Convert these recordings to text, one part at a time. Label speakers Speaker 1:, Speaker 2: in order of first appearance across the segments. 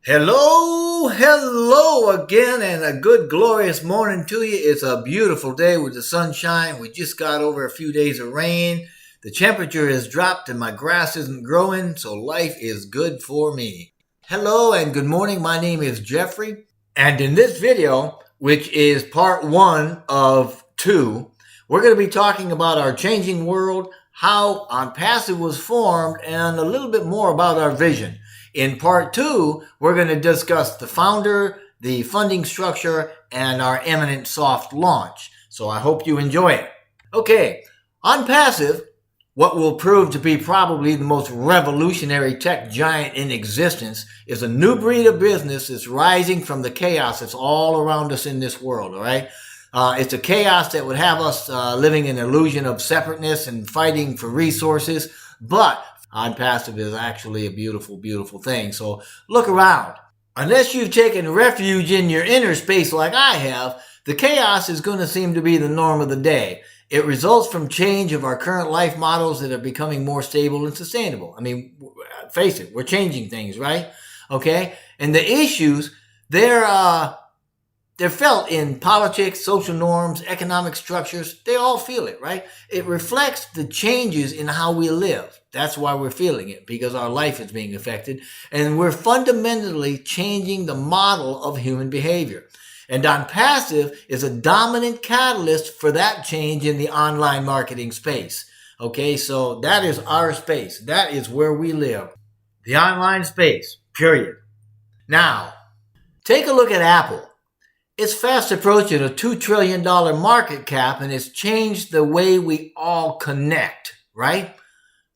Speaker 1: Hello again, and a good, glorious morning to you. It's a beautiful day with the sunshine. We just got over a few days of rain. The temperature has dropped, and my grass isn't growing, so life is good for me. Hello, and good morning. My name is Jeffrey, and in this video, which is part one of two, we're going to be talking about our changing world, how OnPassive was formed, and a little bit more about our vision. In part two, we're going to discuss the founder, the funding structure, and our imminent soft launch. So I hope you enjoy it. Okay, OnPassive, what will prove to be probably the most revolutionary tech giant in existence, is a new breed of business that's rising from the chaos that's all around us in this world, all right? It's a chaos that would have us living in an illusion of separateness and fighting for resources, but OnPassive is actually a beautiful, beautiful thing. So look around. Unless you've taken refuge in your inner space like I have, the chaos is going to seem to be the norm of the day. It results from change of our current life models that are becoming more stable and sustainable. I mean, face it, we're changing things, right? Okay? And the issues, they're felt in politics, social norms, economic structures. They all feel it, right? It reflects the changes in how we live. That's why we're feeling it, because our life is being affected. And we're fundamentally changing the model of human behavior. And OnPassive is a dominant catalyst for that change in the online marketing space. Okay, so that is our space. That is where we live. The online space, period. Now, take a look at Apple. It's fast approaching a $2 trillion market cap, and it's changed the way we all connect, right?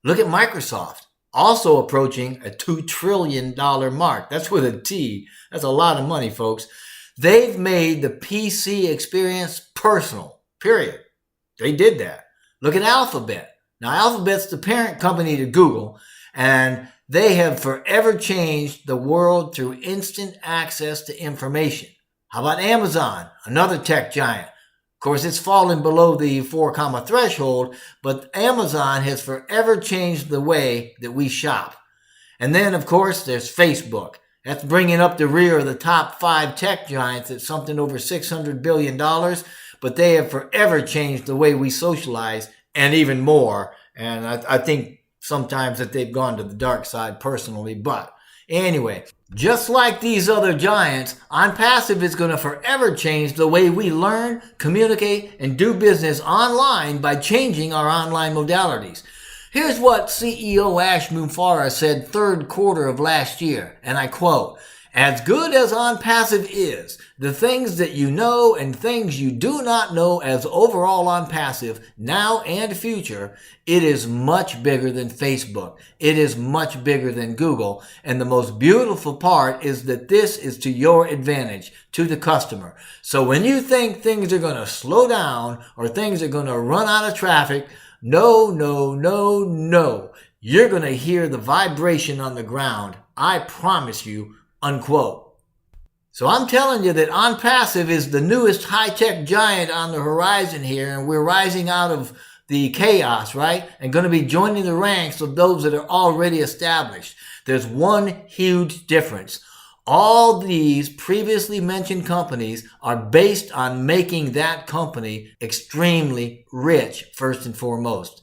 Speaker 1: Look at Microsoft, also approaching a $2 trillion mark. That's with a T. That's a lot of money, folks. They've made the PC experience personal, period. They did that. Look at Alphabet. Now, Alphabet's the parent company to Google, and they have forever changed the world through instant access to information. How about Amazon, another tech giant? Of course, it's fallen below the 4 comma threshold, but Amazon has forever changed the way that we shop. And then, of course, there's Facebook. That's bringing up the rear of the top 5 tech giants at something over $600 billion, but they have forever changed the way we socialize and even more. And I think sometimes that they've gone to the dark side personally, but anyway, just like these other giants, OnPassive is going to forever change the way we learn, communicate, and do business online by changing our online modalities. Here's what CEO Ash Mufareh said third quarter of last year, and I quote, "As good as OnPassive is, the things that you know and things you do not know as overall OnPassive, now and future, it is much bigger than Facebook. It is much bigger than Google. And the most beautiful part is that this is to your advantage, to the customer. So when you think things are going to slow down or things are going to run out of traffic, no. You're going to hear the vibration on the ground. I promise you." Unquote. So I'm telling you that OnPassive is the newest high-tech giant on the horizon here, and we're rising out of the chaos, right? And going to be joining the ranks of those that are already established. There's one huge difference. All these previously mentioned companies are based on making that company extremely rich, first and foremost.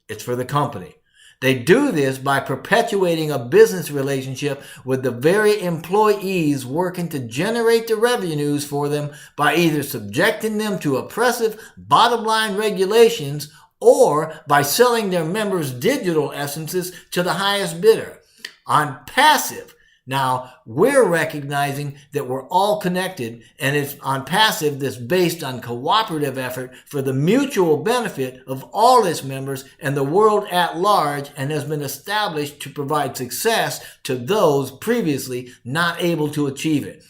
Speaker 1: It's for the company. They do this by perpetuating a business relationship with the very employees working to generate the revenues for them by either subjecting them to oppressive bottom line regulations or by selling their members' digital essences to the highest bidder. OnPassive, now we're recognizing that we're all connected, and it's OnPassive that's based on cooperative effort for the mutual benefit of all its members and the world at large, and has been established to provide success to those previously not able to achieve it.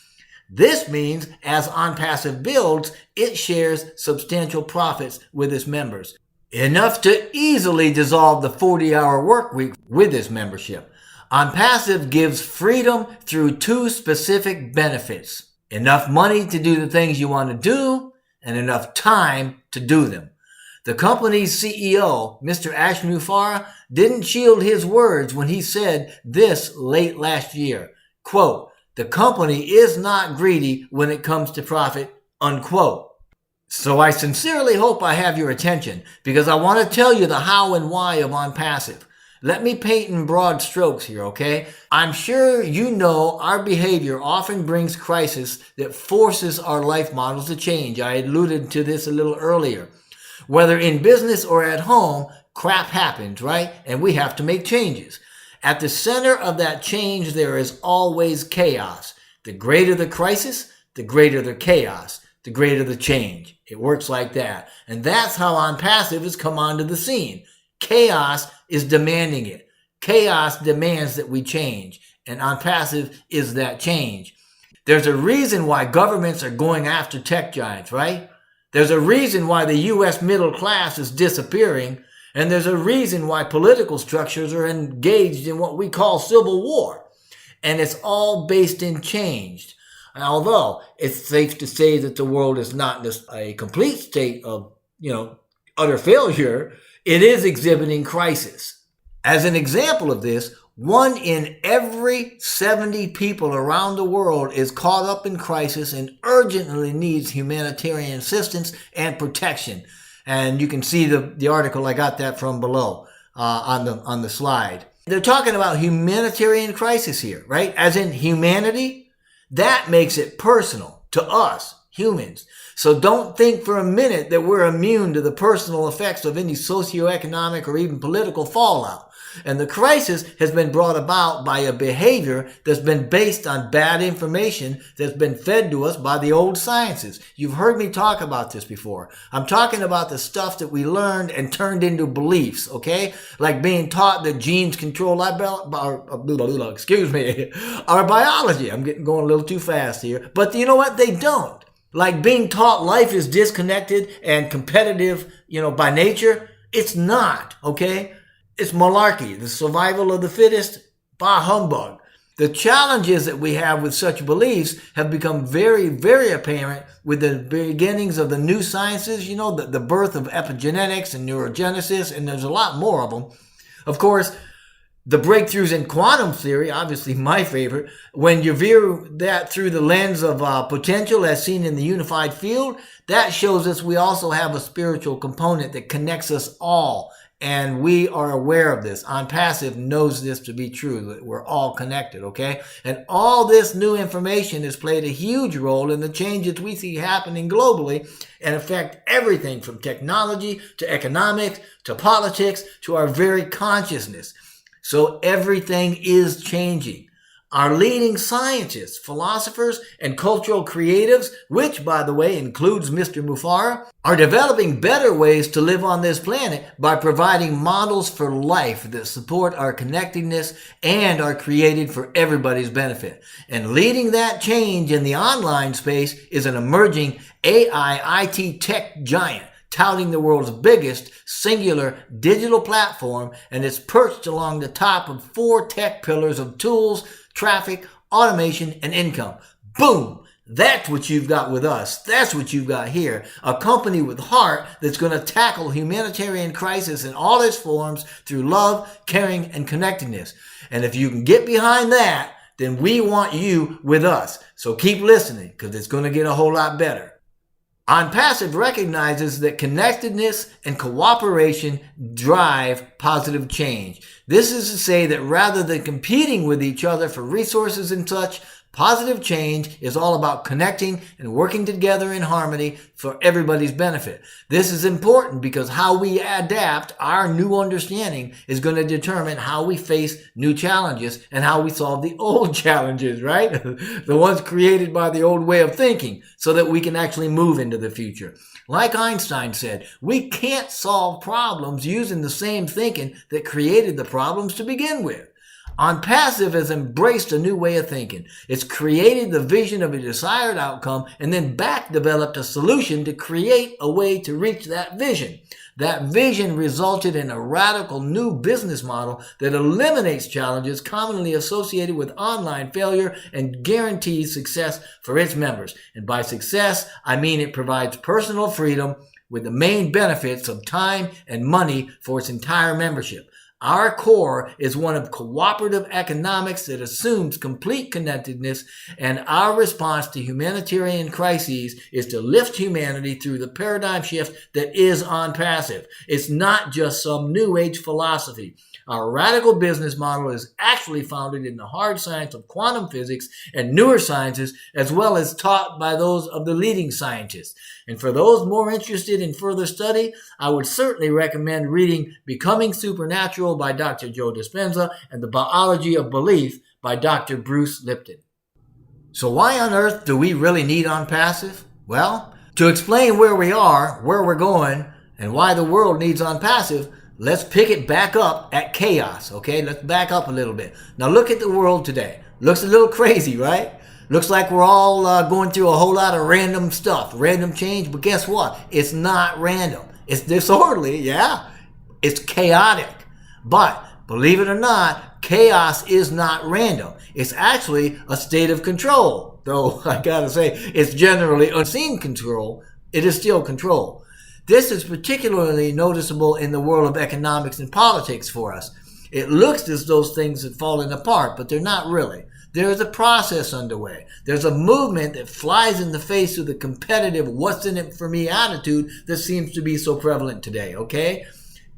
Speaker 1: This means as OnPassive builds, it shares substantial profits with its members, enough to easily dissolve the 40-hour work week with its membership. OnPassive gives freedom through 2 specific benefits: enough money to do the things you want to do and enough time to do them. The company's CEO, Mr. Ash Mufareh, didn't shield his words when he said this late last year. Quote, The company is not greedy when it comes to profit, unquote. So I sincerely hope I have your attention because I want to tell you the how and why of OnPassive. Let me paint in broad strokes here, okay? I'm sure you know our behavior often brings crisis that forces our life models to change. I alluded to this a little earlier. Whether in business or at home, crap happens, right? And we have to make changes. At the center of that change, there is always chaos. The greater the crisis, the greater the chaos, the greater the change. It works like that. And that's how OnPassive has come onto the scene. Chaos is demanding it. Chaos demands that we change. And OnPassive is that change. There's a reason why governments are going after tech giants, right? There's a reason why the U.S. middle class is disappearing. And there's a reason why political structures are engaged in what we call civil war. And it's all based in change. Although it's safe to say that the world is not in a complete state of, utter failure, it is exhibiting crisis. As an example of this, 1 in every 70 people around the world is caught up in crisis and urgently needs humanitarian assistance and protection. And you can see the article, I got that from below on the slide. They're talking about humanitarian crisis here, right? As in humanity. That makes it personal to us, humans. So don't think for a minute that we're immune to the personal effects of any socioeconomic or even political fallout. And the crisis has been brought about by a behavior that's been based on bad information that's been fed to us by the old sciences. You've heard me talk about this before. I'm talking about the stuff that we learned and turned into beliefs, okay? Like being taught that genes control our biology. I'm going a little too fast here. But you know what? They don't. Like being taught life is disconnected and competitive, by nature. It's not, okay? It's malarkey, the survival of the fittest, bah humbug. The challenges that we have with such beliefs have become very, very apparent with the beginnings of the new sciences, the birth of epigenetics and neurogenesis, and there's a lot more of them. Of course, the breakthroughs in quantum theory, obviously my favorite, when you view that through the lens of potential as seen in the unified field, that shows us we also have a spiritual component that connects us all. And we are aware of this. OnPassive knows this to be true, that we're all connected, okay? And all this new information has played a huge role in the changes we see happening globally and affect everything from technology to economics to politics to our very consciousness. So everything is changing. Our leading scientists, philosophers, and cultural creatives, which, by the way, includes Mr. Mufara, are developing better ways to live on this planet by providing models for life that support our connectedness and are created for everybody's benefit. And leading that change in the online space is an emerging AI IT tech giant, touting the world's biggest singular digital platform, and it's perched along the top of 4 tech pillars of tools, traffic, automation, and income. Boom! That's what you've got with us. That's what you've got here. A company with heart that's going to tackle humanitarian crisis in all its forms through love, caring, and connectedness. And if you can get behind that, then we want you with us. So keep listening because it's going to get a whole lot better. OnPassive recognizes that connectedness and cooperation drive positive change. This is to say that rather than competing with each other for resources and such, positive change is all about connecting and working together in harmony for everybody's benefit. This is important because how we adapt our new understanding is going to determine how we face new challenges and how we solve the old challenges, right? The ones created by the old way of thinking so that we can actually move into the future. Like Einstein said, we can't solve problems using the same thinking that created the problems to begin with. OnPassive has embraced a new way of thinking. It's created the vision of a desired outcome and then back developed a solution to create a way to reach that vision. That vision resulted in a radical new business model that eliminates challenges commonly associated with online failure and guarantees success for its members. And by success, I mean it provides personal freedom with the main benefits of time and money for its entire membership. Our core is one of cooperative economics that assumes complete connectedness, and our response to humanitarian crises is to lift humanity through the paradigm shift that is OnPassive. It's not just some new age philosophy. Our radical business model is actually founded in the hard science of quantum physics and newer sciences, as well as taught by those of the leading scientists. And for those more interested in further study, I would certainly recommend reading Becoming Supernatural by Dr. Joe Dispenza and The Biology of Belief by Dr. Bruce Lipton. So why on earth do we really need OnPassive? Well, to explain where we are, where we're going, and why the world needs OnPassive, let's pick it back up at chaos, okay? Let's back up a little bit. Now look at the world today. Looks a little crazy, right? Looks like we're all going through a whole lot of random stuff, random change, but guess what? It's not random. It's disorderly, yeah. It's chaotic. But believe it or not, chaos is not random. It's actually a state of control. Though I gotta say, it's generally unseen control. It is still control. This is particularly noticeable in the world of economics and politics for us. It looks as though things have fallen apart, but they're not really. There is a process underway. There's a movement that flies in the face of the competitive what's in it for me attitude that seems to be so prevalent today, okay?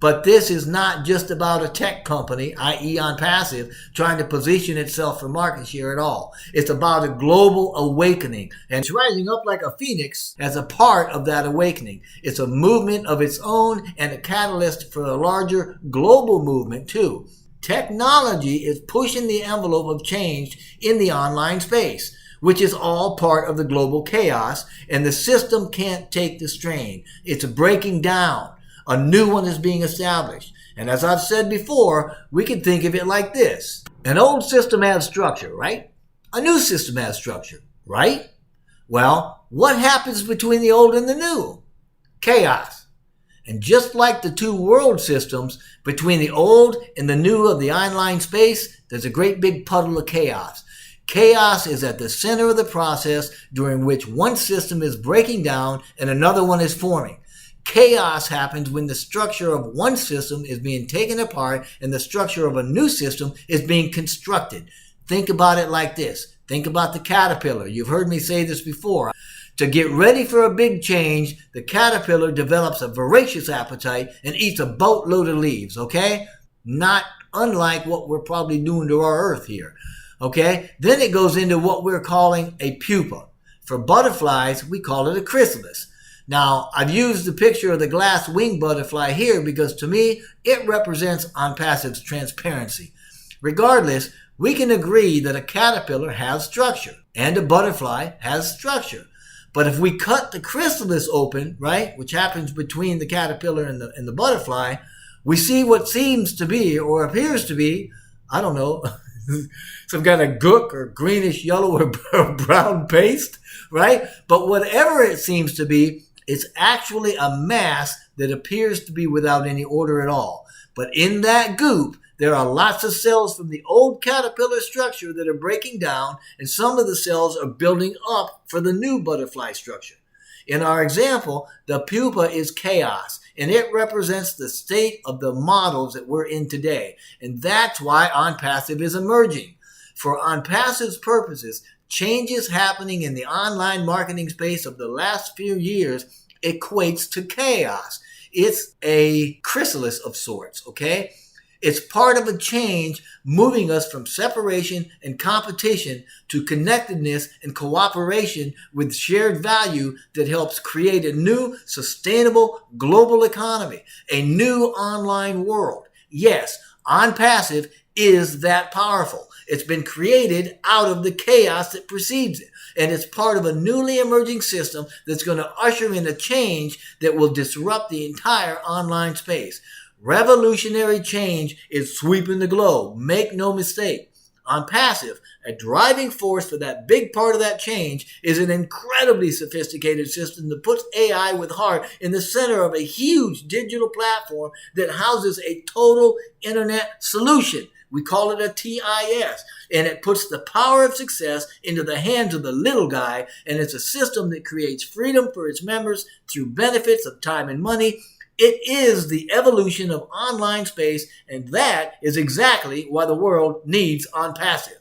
Speaker 1: But this is not just about a tech company, i.e. OnPassive, trying to position itself for market share at all. It's about a global awakening, and it's rising up like a phoenix as a part of that awakening. It's a movement of its own and a catalyst for a larger global movement too. Technology is pushing the envelope of change in the online space, which is all part of the global chaos, and the system can't take the strain. It's breaking down. A new one is being established. And as I've said before, we can think of it like this. An old system has structure, right? A new system has structure, right? Well, what happens between the old and the new? Chaos. And just like the two world systems, between the old and the new of the online space, there's a great big puddle of chaos. Chaos is at the center of the process during which one system is breaking down and another one is forming. Chaos happens when the structure of one system is being taken apart and the structure of a new system is being constructed. Think about it like this. Think about the caterpillar. You've heard me say this before. To get ready for a big change, the caterpillar develops a voracious appetite and eats a boatload of leaves, okay? Not unlike what we're probably doing to our earth here, okay? Then it goes into what we're calling a pupa. For butterflies, we call it a chrysalis. Now, I've used the picture of the glass wing butterfly here because to me, it represents OnPassive's transparency. Regardless, we can agree that a caterpillar has structure and a butterfly has structure. But if we cut the chrysalis open, right, which happens between the caterpillar and the butterfly, we see what seems to be or appears to be, I don't know, some kind of gook or greenish yellow or brown paste, right? But whatever it seems to be, it's actually a mass that appears to be without any order at all. But in that goop, there are lots of cells from the old caterpillar structure that are breaking down, and some of the cells are building up for the new butterfly structure. In our example, the pupa is chaos, and it represents the state of the models that we're in today. And that's why OnPassive is emerging. For OnPassive's purposes, changes happening in the online marketing space of the last few years equates to chaos. It's a chrysalis of sorts, okay? It's part of a change moving us from separation and competition to connectedness and cooperation with shared value that helps create a new, sustainable global economy, a new online world. Yes, OnPassive is that powerful. It's been created out of the chaos that precedes it. And it's part of a newly emerging system that's going to usher in a change that will disrupt the entire online space. Revolutionary change is sweeping the globe. Make no mistake. OnPassive, a driving force for that big part of that change, is an incredibly sophisticated system that puts AI with heart in the center of a huge digital platform that houses a total internet solution. We call it a TIS, and it puts the power of success into the hands of the little guy, and it's a system that creates freedom for its members through benefits of time and money, It is the evolution of online space, and that is exactly why the world needs OnPassive.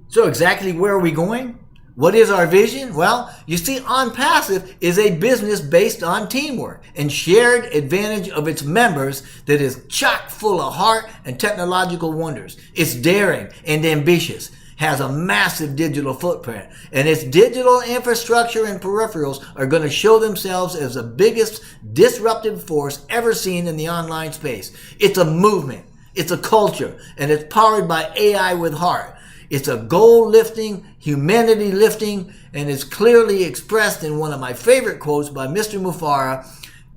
Speaker 1: So exactly where are we going? What is our vision? Well, you see, OnPassive is a business based on teamwork and shared advantage of its members that is chock full of heart and technological wonders. It's daring and ambitious, has a massive digital footprint, and its digital infrastructure and peripherals are going to show themselves as the biggest disruptive force ever seen in the online space. It's a movement, it's a culture, and it's powered by AI with heart. It's a goal lifting, humanity lifting, and is clearly expressed in one of my favorite quotes by Mr. Mufara.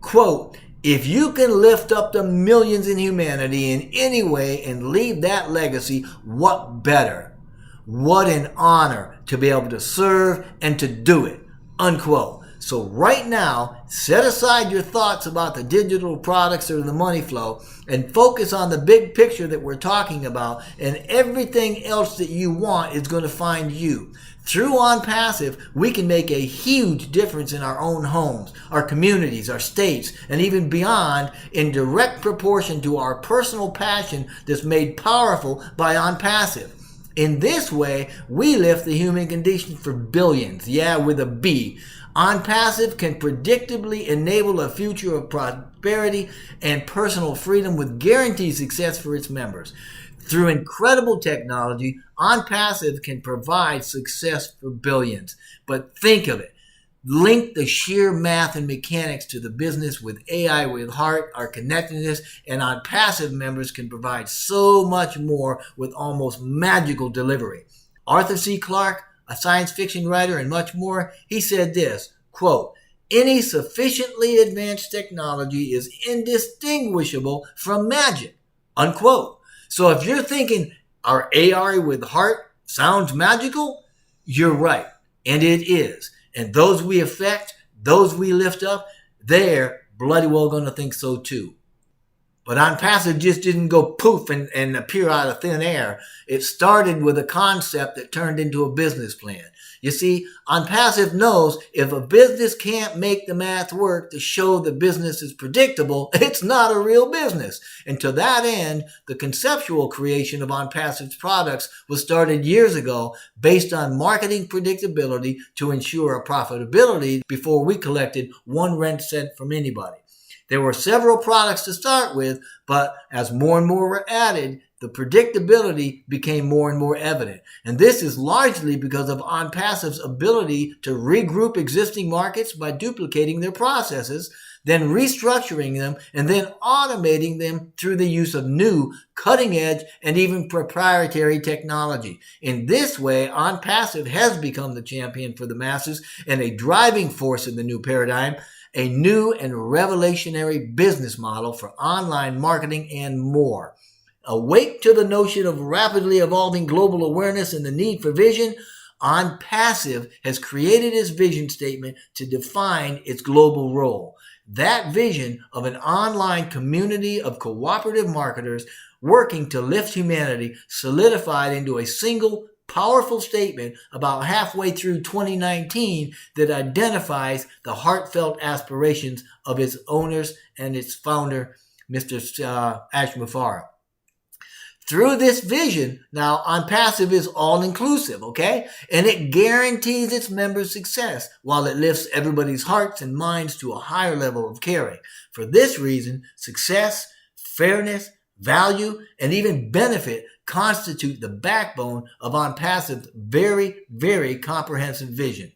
Speaker 1: Quote, "If you can lift up the millions in humanity in any way and leave that legacy, what better? What an honor to be able to serve and to do it." Unquote. So right now, set aside your thoughts about the digital products or the money flow and focus on the big picture that we're talking about, and everything else that you want is going to find you. Through OnPassive, we can make a huge difference in our own homes, our communities, our states, and even beyond in direct proportion to our personal passion that's made powerful by OnPassive. In this way, we lift the human condition for billions, yeah, with a B. OnPassive can predictably enable a future of prosperity and personal freedom with guaranteed success for its members. Through incredible technology, OnPassive can provide success for billions. But think of it. Link the sheer math and mechanics to the business with AI with heart, our connectedness, and OnPassive members can provide so much more with almost magical delivery. Arthur C. Clarke, a science fiction writer and much more, he said this, quote, "Any sufficiently advanced technology is indistinguishable from magic," unquote. So if you're thinking our AI with heart sounds magical, you're right, and it is. And those we affect, those we lift up, they're bloody well going to think so too. But OnPassive just didn't go poof and appear out of thin air. It started with a concept that turned into a business plan. You see, OnPassive knows if a business can't make the math work to show the business is predictable, it's not a real business. And to that end, the conceptual creation of OnPassive's products was started years ago based on marketing predictability to ensure a profitability before we collected one rent cent from anybody. There were several products to start with, but as more and more were added, the predictability became more and more evident. And this is largely because of OnPassive's ability to regroup existing markets by duplicating their processes, then restructuring them, and then automating them through the use of new, cutting-edge, and even proprietary technology. In this way, OnPassive has become the champion for the masses and a driving force in the new paradigm, a new and revolutionary business model for online marketing and more. Awake to the notion of rapidly evolving global awareness and the need for vision, OnPassive has created its vision statement to define its global role. That vision of an online community of cooperative marketers working to lift humanity solidified into a single powerful statement about halfway through 2019 that identifies the heartfelt aspirations of its owners and its founder, Mr. Ash Mufara. Through this vision, now OnPassive is all-inclusive, okay? And it guarantees its members' success while it lifts everybody's hearts and minds to a higher level of caring. For this reason, success, fairness, value, and even benefit constitute the backbone of OnPassive's very, very comprehensive vision.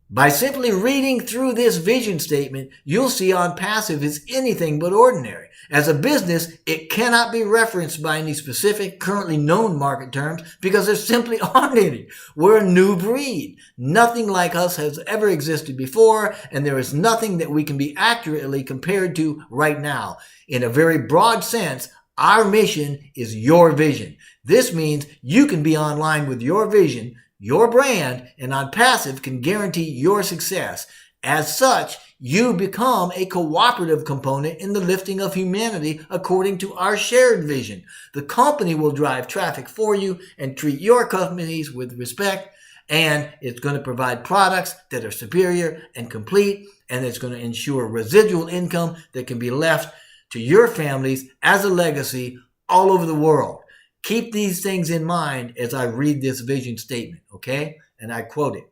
Speaker 1: By simply reading through this vision statement, you'll see OnPassive is anything but ordinary. As a business, it cannot be referenced by any specific, currently known market terms because there simply aren't any. We're a new breed. Nothing like us has ever existed before, and there is nothing that we can be accurately compared to right now. In a very broad sense, our mission is your vision. This means you can be online with your vision, your brand, and OnPassive can guarantee your success. As such, you become a cooperative component in the lifting of humanity according to our shared vision. The company will drive traffic for you and treat your companies with respect And it's going to provide products that are superior and complete, and it's going to ensure residual income that can be left to your families as a legacy all over the world. Keep these things in mind as I read this vision statement, okay? And I quote it.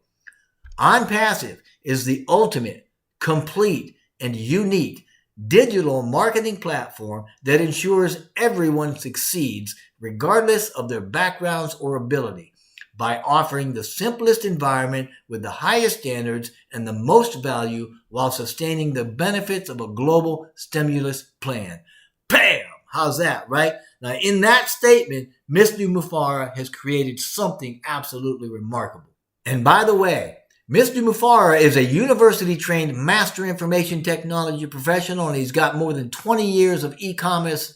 Speaker 1: OnPassive is the ultimate, complete, and unique digital marketing platform that ensures everyone succeeds regardless of their backgrounds or ability by offering the simplest environment with the highest standards and the most value while sustaining the benefits of a global stimulus plan. Bam! How's that, right? Now, in that statement, Mr. Mufara has created something absolutely remarkable. And by the way, Mr. Mufara is a university-trained master information technology professional, and he's got more than 20 years of e-commerce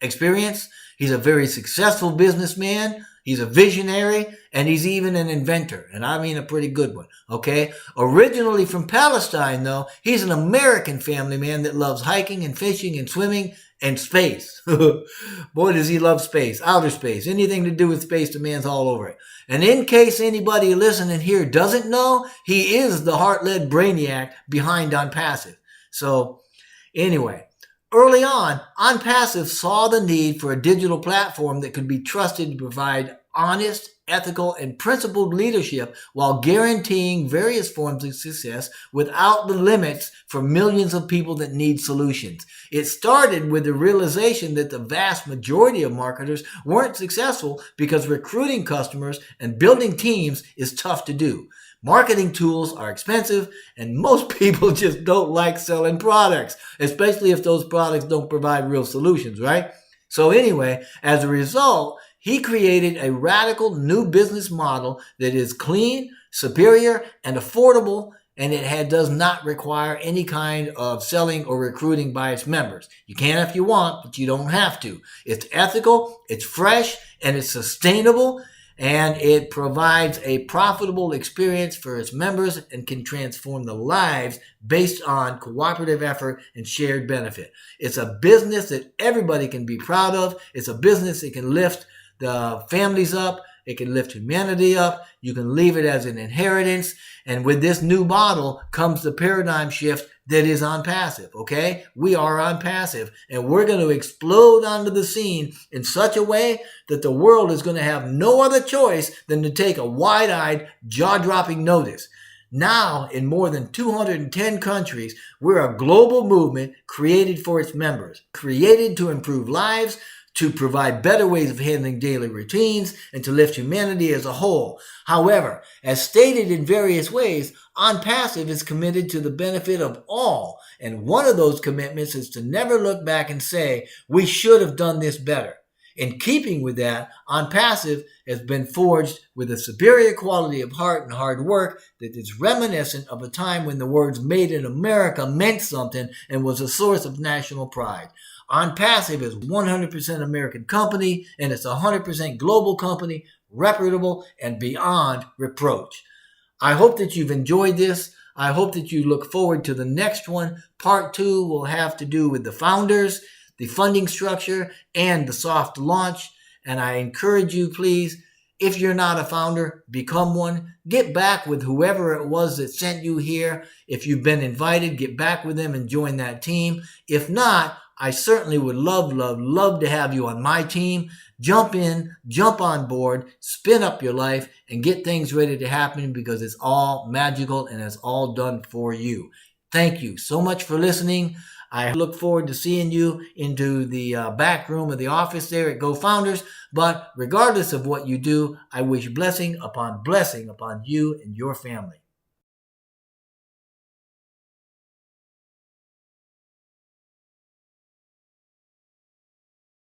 Speaker 1: experience. He's a very successful businessman. He's a visionary, and he's even an inventor, and I mean a pretty good one, okay? Originally from Palestine, though, he's an American family man that loves hiking and fishing and swimming and space. Boy, does he love space, outer space, anything to do with space, the man's all over it. And in case anybody listening here doesn't know, he is the heart-led brainiac behind OnPassive. So anyway, early on, OnPassive saw the need for a digital platform that could be trusted to provide honest, ethical, and principled leadership while guaranteeing various forms of success without the limits for millions of people that need solutions. It started with the realization that the vast majority of marketers weren't successful because recruiting customers and building teams is tough to do. Marketing tools are expensive, and most people just don't like selling products, especially if those products don't provide real solutions, right? So anyway, as a result, he created a radical new business model that is clean, superior, and affordable, and it does not require any kind of selling or recruiting by its members. You can if you want, but you don't have to. It's ethical, it's fresh, and it's sustainable, and it provides a profitable experience for its members and can transform the lives based on cooperative effort and shared benefit. It's a business that everybody can be proud of. It's a business that can lift the families up. It can lift humanity up. You can leave it as an inheritance. And with this new model comes the paradigm shift that is OnPassive, okay? We are OnPassive, and we're going to explode onto the scene in such a way that the world is going to have no other choice than to take a wide-eyed, jaw-dropping notice. Now, in more than 210 countries, we're a global movement created for its members, created to improve lives, to provide better ways of handling daily routines, and to lift humanity as a whole. However, as stated in various ways, OnPassive is committed to the benefit of all, and one of those commitments is to never look back and say, we should have done this better. In keeping with that, OnPassive has been forged with a superior quality of heart and hard work that is reminiscent of a time when the words "Made in America" meant something and was a source of national pride. OnPassive is 100% American company, and it's a 100% global company, reputable and beyond reproach. I hope that you've enjoyed this. I hope that you look forward to the next one. Part 2 will have to do with the founders, the funding structure, and the soft launch. And I encourage you, please, if you're not a founder, become one. Get back with whoever it was that sent you here. If you've been invited, get back with them and join that team. If not, I certainly would love to have you on my team. Jump in, jump on board, spin up your life, and get things ready to happen because it's all magical and it's all done for you. Thank you so much for listening. I look forward to seeing you into the back room of the office there at GoFounders. But regardless of what you do, I wish blessing upon you and your family.